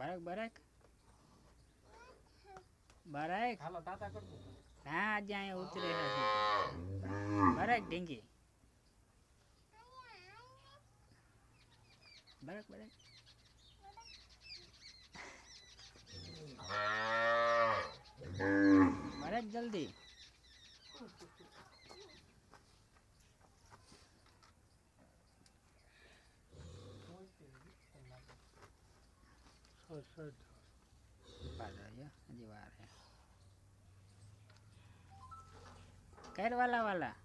Barack Barack Barack હાલો તાતા કરજો હા આજે અહીંયા ઉતરે છે બરાક ઢીંગી બરાક બરાક બરાક જલ્દી હજી વાર હે કર વાલા વાલા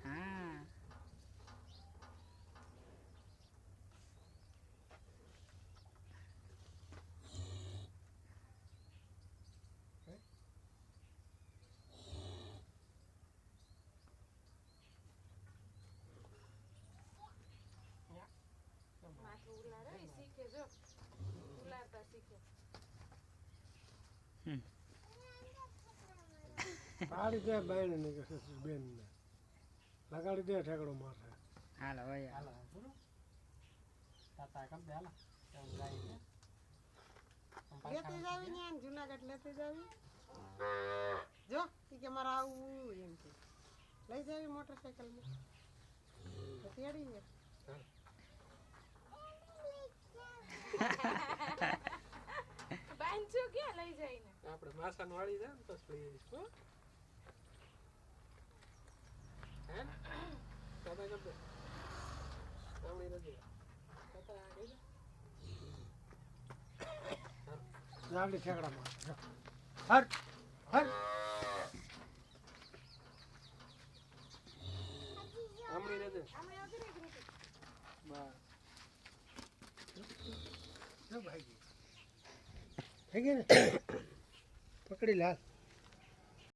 હા પાડી દે બેન ને કે બેન ને લગાડી દે ઠેકડો મારે હાલો ભાઈ હાલો પૂરો તાતા કર દે હાલો એમ જાય છે લેતી જાવી ને જુનાગઢ લેતી જાવી જો ઈ કે મારે આવું એમ કે લઈ જાવી મોટરસાઇકલ માં તો તેડી ને બાંધજો ક્યાં લઈ જઈને આપણે માસાન વાળી જાય ને તો લઈ જઈશ હો હે તાતા કર દે આમણી નથી તાતા આ ગઈ જાવડી ઠેકડા મારે હટ હટ આમણી નથી બસ જો ભાઈ થઈ ગઈ ને પકડી લાલ